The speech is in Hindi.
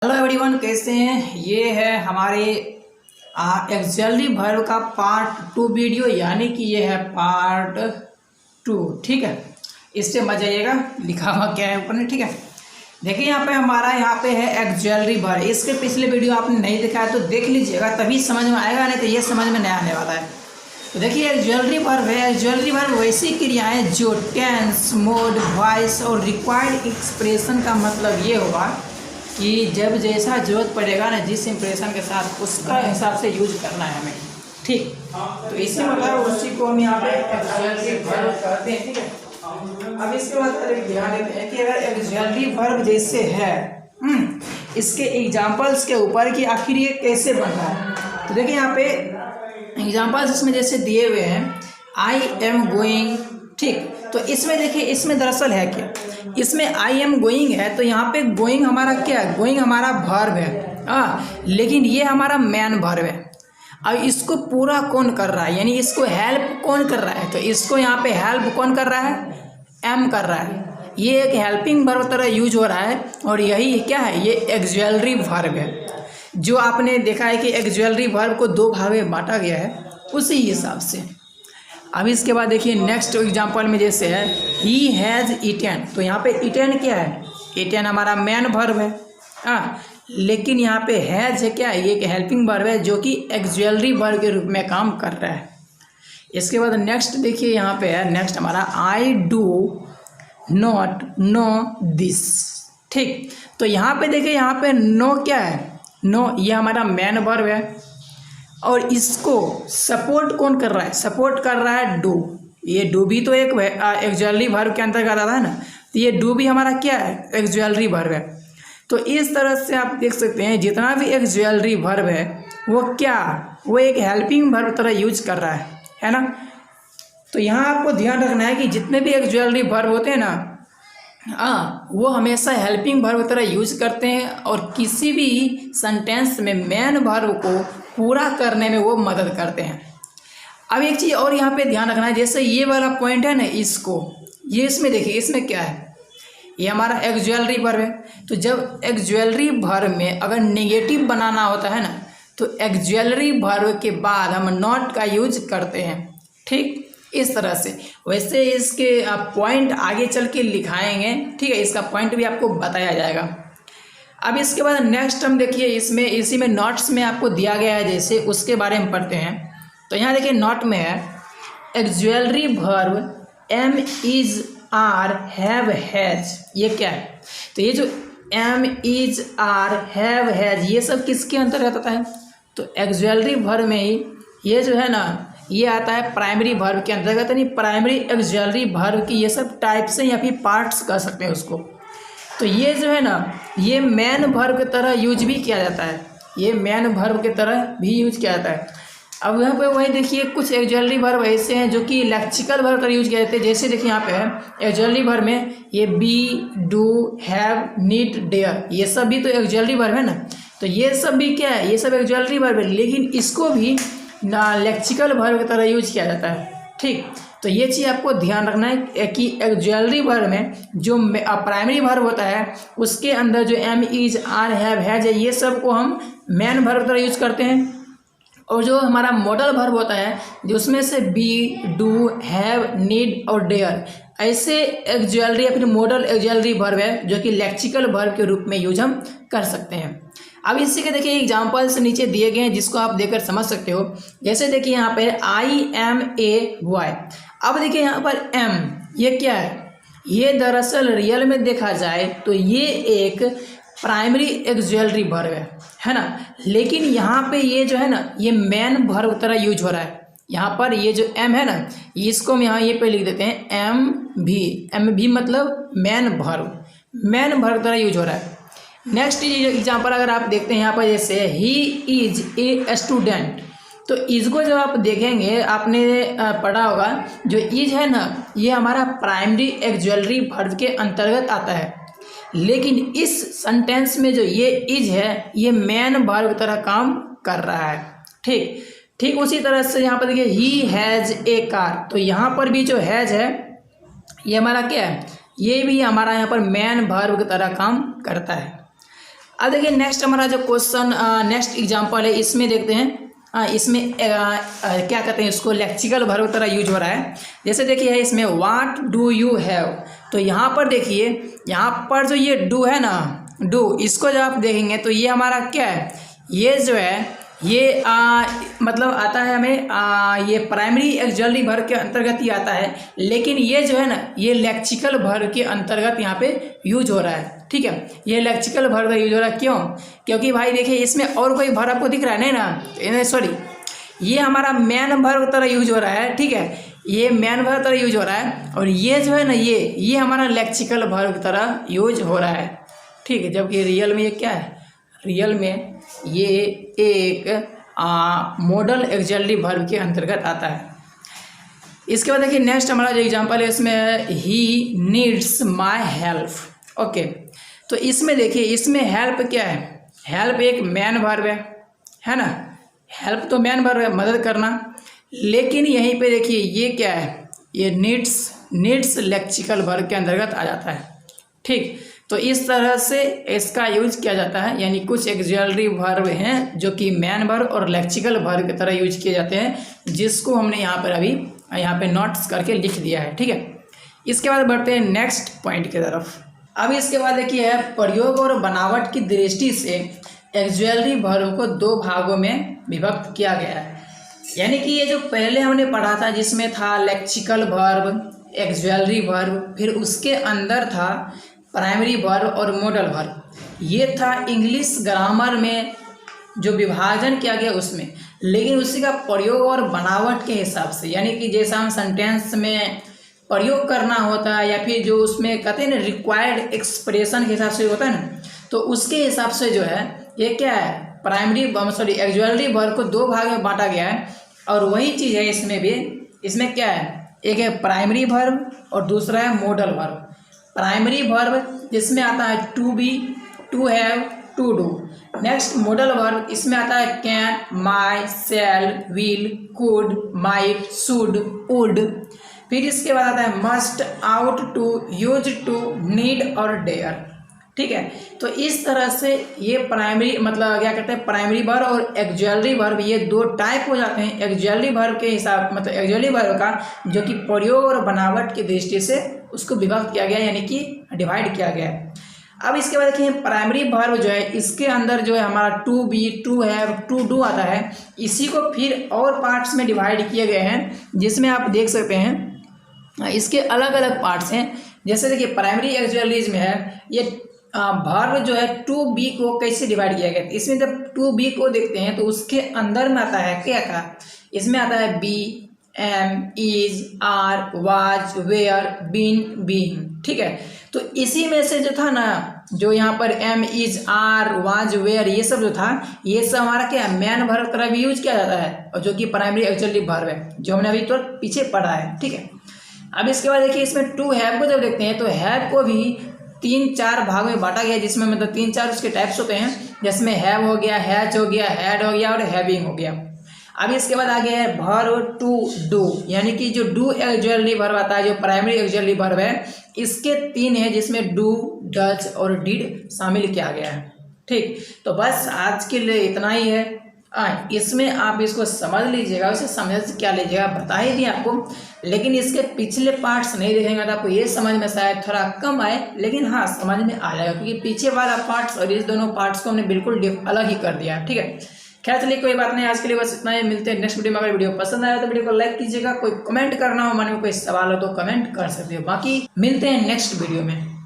हेलो एवरीवन, कैसे हैं। ये है हमारे एक्सल्ली वर्ब का पार्ट 2 वीडियो, यानी कि ये है पार्ट 2। ठीक है, इससे मजा आइएगा। लिखा हुआ क्या है ऊपर में, ठीक है। देखिए यहाँ पे हमारा है एक्सल्ली वर्ब। इसके पिछले वीडियो आपने नहीं देखा है तो देख लीजिएगा, तभी समझ में आएगा, नहीं तो ये समझ में नहीं आने वाला है। तो देखिए एक्सल्ली वर्ब है। एक्सल्ली वर्ब वैसी क्रियाएँ जो टेंस, मोड, वॉइस और रिक्वायर्ड एक्सप्रेशन का मतलब ये होगा कि जब जैसा जरूरत पड़ेगा ना, जिस इंप्रेशन के साथ, उसका हिसाब से यूज करना है हमें। ठीक, तो इसी मतलब उसी को हम यहाँ पे एक्सल्ली वर्ब कहते हैं। ठीक है, अब इसके बाद ध्यान देते हैं कि अगर एक्सल्ली वर्ब जैसे है इसके एग्जाम्पल्स के ऊपर कि आखिर ये कैसे बन रहा है। तो देखिए यहाँ पे एग्जाम्पल्स इसमें जैसे दिए हुए हैं, आई एम गोइंग। ठीक, तो इसमें देखिए, इसमें दरअसल है क्या, इसमें आई एम गोइंग है तो यहाँ पे गोइंग हमारा क्या है, गोइंग हमारा वर्ब है। लेकिन ये हमारा मैन वर्ब है। अब इसको पूरा कौन कर रहा है, यानी इसको हेल्प कौन कर रहा है, तो इसको यहाँ पे हेल्प कौन कर रहा है, एम कर रहा है। ये एक हेल्पिंग वर्ब तरह यूज हो रहा है और यही क्या है, ये एक्सल्ली वर्ब है। जो आपने देखा है कि एक्सल्ली वर्ब को 2 भाग में बांटा गया है, उसी हिसाब से। अब इसके बाद देखिए नेक्स्ट एग्जांपल में जैसे है ही हैज़ ईटन। तो यहाँ पे ईटन क्या है, ईटन हमारा मैन वर्ब है। लेकिन यहाँ पे हैज़ है क्या, ये एक हेल्पिंग वर्ब है जो कि एक्सल्ली वर्ब के रूप में काम कर रहा है। इसके बाद नेक्स्ट देखिए यहाँ पे है, नेक्स्ट हमारा I do not know this. ठीक, तो यहाँ पे देखिए, यहाँ पे नो क्या है, नो ये हमारा मैन वर्ब है और इसको सपोर्ट कौन कर रहा है, सपोर्ट कर रहा है डू। ये डू भी तो एक एक्सल्ली वर्ब के अंतर्गत आता है ना, तो ये डू भी हमारा क्या है, एक्सल्ली वर्ब है। तो इस तरह से आप देख सकते हैं जितना भी एक्सल्ली वर्ब है वो क्या, वो एक हेल्पिंग वर्ब तरह यूज कर रहा है ना। तो यहाँ आपको ध्यान रखना है कि जितने भी एक्सल्ली वर्ब होते हैं ना, वो हमेशा हेल्पिंग वर्ब तरह यूज करते हैं और किसी भी सेंटेंस में मैन वर्ब को पूरा करने में वो मदद करते हैं। अब एक चीज़ और यहाँ पे ध्यान रखना है, जैसे ये वाला पॉइंट है ना, इसको ये इसमें देखिए, इसमें क्या है, ये हमारा एक्सल्ली वर्ब है। तो जब एक्सल्ली वर्ब में अगर नेगेटिव बनाना होता है ना, तो एक्सल्ली वर्ब के बाद हम नॉट का यूज करते हैं। ठीक, इस तरह से। वैसे इसके पॉइंट आगे चल के लिखाएंगे, ठीक है, इसका पॉइंट भी आपको बताया जाएगा। अब इसके बाद नेक्स्ट हम देखिए, इसमें इसी में नोट्स में आपको दिया गया है, जैसे उसके बारे में पढ़ते हैं। तो यहाँ देखिए नोट में है actually verb am, is, are, have, has. ये क्या है, तो ये जो am, is, are, have, has ये सब किसके अंतर्गत आता है, तो एक्सल्ली वर्ब में ही ये जो है ना, ये आता है प्राइमरी वर्ब के अंतर्गत। यानी प्राइमरी एक्सल्ली वर्ब की ये सब टाइप्स हैं या फिर पार्ट्स कह सकते हैं उसको। तो ये जो है ना, ये मैन वर्ब की तरह यूज भी किया जाता है, ये मैन वर्ब की तरह भी यूज किया जाता है। अब यहाँ पे वही देखिए कुछ एक्सल्ली वर्ब ऐसे हैं जो कि लेक्सिकल वर्ब तरह यूज किया जाते हैं। जैसे देखिए यहाँ पे है एक्सल्ली वर्ब में ये be, do, have, need, dare, ये सब भी तो एक्सल्ली वर्ब है ना। तो ये सब भी क्या है, ये सब एक्सल्ली वर्ब है, लेकिन इसको भी लेक्सिकल वर्ब की तरह यूज किया जाता है। ठीक, तो ये चीज़ आपको ध्यान रखना है कि एक्सल्ली वर्ब में जो प्राइमरी वर्ब होता है उसके अंदर जो am, is, are, have, has है, ये सब को हम मैन वर्ब की तरह यूज करते हैं। और जो हमारा मॉडल वर्ब होता है जो उसमें से बी, डू, हैव, नीड और डेयर, ऐसे एक्सल्ली या फिर मॉडल एक्सल्ली वर्ब है जो कि लेक्सिकल वर्ब के रूप में यूज हम कर सकते हैं। अब इसी के देखिए एग्जाम्पल्स नीचे दिए गए हैं जिसको आप देखकर समझ सकते हो। जैसे देखिए यहाँ पे आई एम ए बॉय। अब देखिए यहाँ पर एम ये क्या है, ये दरअसल रियल में देखा जाए तो ये एक प्राइमरी एक्सल्ली वर्ब है ना। लेकिन यहाँ पे ये जो है ना, ये मैन वर्ब तरह यूज हो रहा है। यहाँ पर ये जो एम है ना, इसको हम यहाँ ये पे लिख देते हैं एम भी। एम भी मतलब मैन वर्ब तरह यूज हो रहा है। नेक्स्ट एग्जाम्पल अगर आप देखते हैं यहाँ पर, जैसे ही इज ए स्टूडेंट। तो इसको जब आप देखेंगे, आपने पढ़ा होगा जो इज है ना, ये हमारा प्राइमरी एक्सल्ली वर्ब के अंतर्गत आता है। लेकिन इस सेंटेंस में जो ये इज है, ये मैन वर्ब की तरह काम कर रहा है। ठीक उसी तरह से यहाँ पर देखिए ही हैज़ ए कार। तो यहाँ पर भी जो हैज़ है ये हमारा क्या है, ये भी हमारा यहाँ पर मैन वर्ब की तरह काम करता है। अब देखिए नेक्स्ट हमारा जो क्वेश्चन नेक्स्ट एग्जांपल है, इसमें देखते हैं इसमें क्या कहते हैं इसको, लेक्सिकल वर्ब की तरह यूज हो रहा है। जैसे देखिए इसमें व्हाट डू यू हैव, तो यहाँ पर देखिए यहाँ पर जो ये डू है ना, डू, इसको जब आप देखेंगे तो ये हमारा क्या है, ये जो है ये मतलब आता है हमें ये प्राइमरी एक्सुअली वर्ब के अंतर्गत ही आता है, लेकिन ये जो है ना ये लेक्सिकल वर्ब के अंतर्गत यहाँ पे यूज हो रहा है। ठीक है, ये लेक्सिकल वर्ब यूज हो रहा है, क्यों? क्योंकि भाई देखिए इसमें और कोई वर्ब आपको दिख रहा है नहीं ना, सॉरी, ये हमारा मैन वर्ब तरह यूज हो रहा है। ठीक है, ये मैन वर्ब तरह यूज हो रहा है, और ये जो है ना ये हमारा लेक्सिकल वर्ब की तरह यूज हो रहा है। ठीक है, जबकि रियल में ये क्या है, रियल में ये एक मॉडल एक्सुअली वर्ब के अंतर्गत आता है। इसके बाद देखिए नेक्स्ट हमारा जो एग्जांपल है इसमें he needs my help. Okay, तो इसमें देखिए इसमें हेल्प क्या है, हेल्प एक मैन वर्ब है ना, हेल्प तो मैन वर्ब है, मदद करना, लेकिन यहीं पे देखिए ये क्या है, ये नीड्स लेक्सिकल वर्ब के अंतर्गत आ जाता है। ठीक, तो इस तरह से इसका यूज किया जाता है, यानी कुछ एक्सुअली वर्ब हैं जो कि मैन वर्ब और लेक्सिकल वर्ब की तरह यूज किए जाते हैं, जिसको हमने यहाँ पर अभी यहाँ पे नोट्स करके लिख दिया है। ठीक है, इसके बाद बढ़ते हैं नेक्स्ट पॉइंट की तरफ। अब इसके बाद देखिए प्रयोग और बनावट की दृष्टि से एक्सुअली वर्ब को दो भागों में विभक्त किया गया है। यानी कि ये जो पहले हमने पढ़ा था जिसमें था लेक्सिकल वर्ब, एक्सुअली वर्ब, फिर उसके अंदर था प्राइमरी वर्ब और मॉडल वर्ब, ये था इंग्लिश ग्रामर में जो विभाजन किया गया उसमें, लेकिन उसी का प्रयोग और बनावट के हिसाब से, यानी कि जैसा हम सेंटेंस में प्रयोग करना होता है या फिर जो उसमें कहते हैं ना रिक्वायर्ड एक्सप्रेशन के हिसाब से होता है ना, तो उसके हिसाब से जो है ये क्या है, प्राइमरी एक्सुअली वर्ब को दो भाग में बांटा गया है। और वही चीज़ है इसमें भी, इसमें क्या है, एक है प्राइमरी वर्ब और दूसरा है मॉडल वर्ब। प्राइमरी वर्ब जिसमें आता है to be, to have, to do. Next modal verb, इसमें आता है can, may, shall, will, could, might, should, would. फिर इसके बाद आता है must, ought to, used to, need और डेयर। ठीक है, तो इस तरह से ये प्राइमरी मतलब क्या कहते हैं, प्राइमरी वर्ब और एक्सुअली वर्ब, ये दो टाइप हो जाते हैं एक्सुअली वर्ब के हिसाब, मतलब एक्सुअली वर्ब का जो कि प्रयोग और बनावट की दृष्टि से उसको विभक्त किया गया, यानी कि डिवाइड किया गया है। अब इसके बाद देखिए प्राइमरी वर्ब जो है इसके अंदर जो है हमारा to be, to have, to do आता है, इसी को फिर और पार्ट्स में डिवाइड किए गए हैं, जिसमें आप देख सकते हैं इसके अलग अलग पार्ट्स हैं। जैसे देखिए प्राइमरी एक्सुअलीज में है ये वर्ब जो है टू बी को कैसे डिवाइड किया गया, इसमें जब टू बी को देखते हैं तो उसके अंदर में आता है क्या क्या, इसमें आता है be, am, is, are, was, were, been, being. ठीक है, तो इसी में से जो था ना, जो यहाँ पर am, is, are, was, were, ये सब जो था, ये सब हमारा क्या है, मैन वर्ब तरह भी यूज किया जाता है, और जो कि प्राइमरी एक्सुअली वर्ब है, जो हमने अभी तो पीछे पढ़ा है। ठीक है, अब इसके बाद देखिए इसमें टू हैव को जब देखते हैं तो हैव को भी 3-4 भाग में बांटा गया, जिसमें मतलब 3-4 उसके टाइप्स होते हैं, जिसमें हैव हो गया, हैज हो गया, हैड हो गया और हैविंग हो गया। अब इसके बाद आगे है वर्ब टू डू, यानी कि जो डू एक्सुअली वर्ब आता है, जो प्राइमरी एक्सुअली वर्ब है, इसके 3 है, जिसमें डू, डज और डिड शामिल किया गया है। ठीक, तो बस आज के लिए इतना ही है। इसमें आप इसको समझ लीजिएगा, उसे समझ से क्या लीजिएगा बता ही दिया आपको, लेकिन इसके पिछले पार्ट्स नहीं देखेंगे तो आपको ये समझ में शायद थोड़ा कम आए, लेकिन हाँ समझ में आ जाएगा, क्योंकि पीछे वाला पार्ट्स और इस दोनों पार्ट्स को हमने बिल्कुल अलग ही कर दिया। ठीक है, खैर चलिए कोई बात नहीं, आज के लिए बस इतना ही, मिलते हैं नेक्स्ट वीडियो में। अगर वीडियो पसंद आया तो वीडियो को लाइक कीजिएगा, कोई कमेंट करना हो, मन में कोई सवाल हो तो कमेंट कर सकते हो, बाकी मिलते हैं नेक्स्ट वीडियो में।